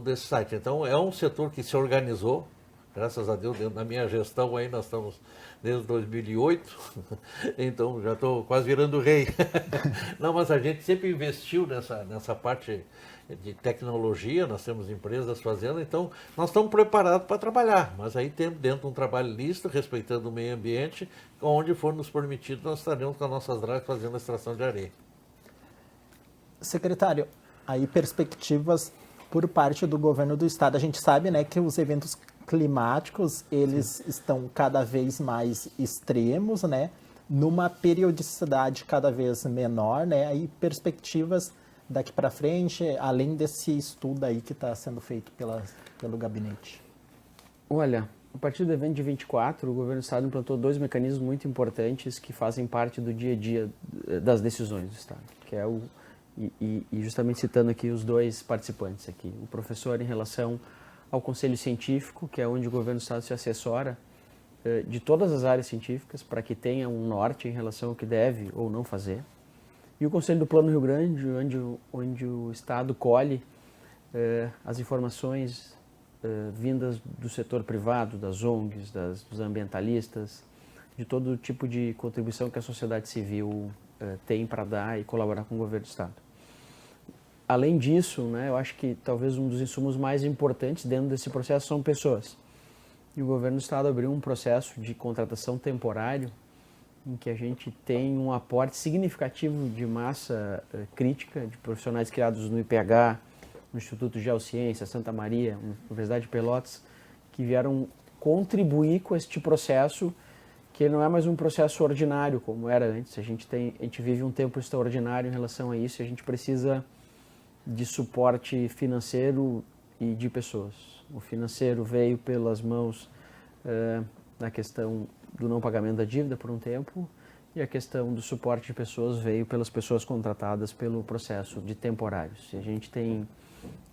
desse site. Então, é um setor que se organizou. Graças a Deus, dentro da minha gestão aí, nós estamos desde 2008, então já estou quase virando rei. Não, mas a gente sempre investiu nessa parte de tecnologia, nós temos empresas fazendo, então nós estamos preparados para trabalhar, mas aí temos dentro de um trabalho lícito, respeitando o meio ambiente, onde for nos permitido, nós estaremos com as nossas dragas fazendo a extração de areia. Secretário, aí perspectivas por parte do governo do estado. A gente sabe, né, que os eventos climáticos, eles estão cada vez mais extremos, né, numa periodicidade cada vez menor, né, aí perspectivas daqui para frente, além desse estudo aí que está sendo feito pelo gabinete. Olha, a partir do evento de 24, o governo do estado implantou 2 mecanismos muito importantes que fazem parte do dia a dia das decisões do estado, que é e justamente citando aqui os 2 participantes aqui, o professor em relação ao Conselho Científico, que é onde o governo do estado se assessora de todas as áreas científicas para que tenha um norte em relação ao que deve ou não fazer. E o Conselho do Plano Rio Grande, onde o estado colhe as informações vindas do setor privado, das ONGs, dos ambientalistas, de todo tipo de contribuição que a sociedade civil tem para dar e colaborar com o governo do estado. Além disso, né, eu acho que talvez um dos insumos mais importantes dentro desse processo são pessoas. E o governo do estado abriu um processo de contratação temporário em que a gente tem um aporte significativo de massa crítica de profissionais criados no IPH, no Instituto de Geociência, Santa Maria, Universidade de Pelotas, que vieram contribuir com este processo, que não é mais um processo ordinário como era antes. A gente vive um tempo extraordinário em relação a isso e a gente precisa de suporte financeiro e de pessoas. O financeiro veio pelas mãos da questão do não pagamento da dívida por um tempo e a questão do suporte de pessoas veio pelas pessoas contratadas pelo processo de temporários. E a gente tem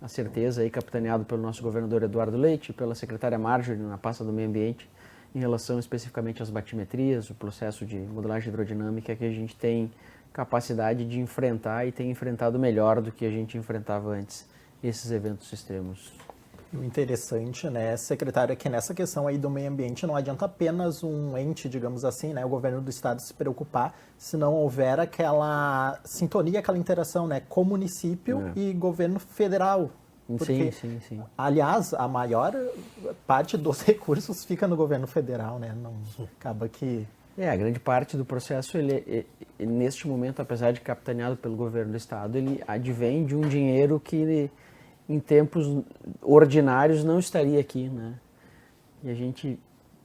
a certeza, aí, capitaneado pelo nosso governador Eduardo Leite, pela secretária Marjorie, na pasta do meio ambiente, em relação especificamente às batimetrias, o processo de modelagem hidrodinâmica, que a gente tem capacidade de enfrentar e tem enfrentado melhor do que a gente enfrentava antes esses eventos extremos. O interessante, né, secretário, é que nessa questão aí do meio ambiente não adianta apenas um ente, digamos assim, né, o governo do estado se preocupar se não houver aquela sintonia, aquela interação, né, com o município e governo federal. Porque, sim. Aliás, a maior parte dos recursos fica no governo federal, né, não acaba que... A grande parte do processo, ele neste momento, apesar de capitaneado pelo governo do estado, ele advém de um dinheiro que em tempos ordinários não estaria aqui, né? E a gente,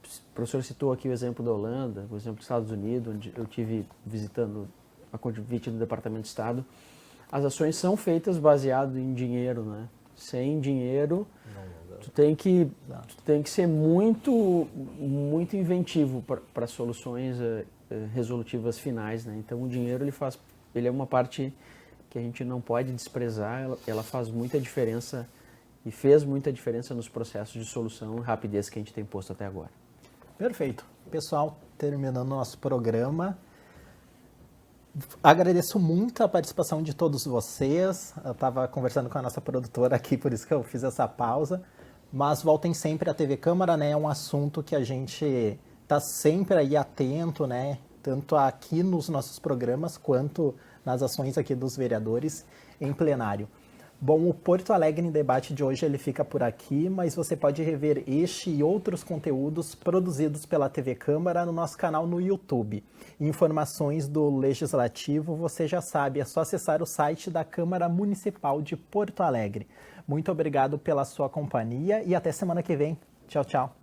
o professor citou aqui o exemplo da Holanda, o exemplo dos Estados Unidos, onde eu tive visitando a convite do Departamento de Estado. As ações são feitas baseado em dinheiro, né? Sem dinheiro, tu tem que ser muito inventivo para soluções resolutivas finais, né? Então o dinheiro ele é uma parte que a gente não pode desprezar, ela faz muita diferença e fez muita diferença nos processos de solução e rapidez que a gente tem posto até agora. Perfeito. Pessoal, terminando nosso programa, agradeço muito a participação de todos vocês. Eu estava conversando com a nossa produtora aqui, por isso que eu fiz essa pausa. Mas voltem sempre à TV Câmara, né? É um assunto que a gente está sempre aí atento, né? Tanto aqui nos nossos programas, quanto nas ações aqui dos vereadores em plenário. Bom, o Porto Alegre em Debate de hoje ele fica por aqui, mas você pode rever este e outros conteúdos produzidos pela TV Câmara no nosso canal no YouTube. Informações do Legislativo, você já sabe, é só acessar o site da Câmara Municipal de Porto Alegre. Muito obrigado pela sua companhia e até semana que vem. Tchau, tchau.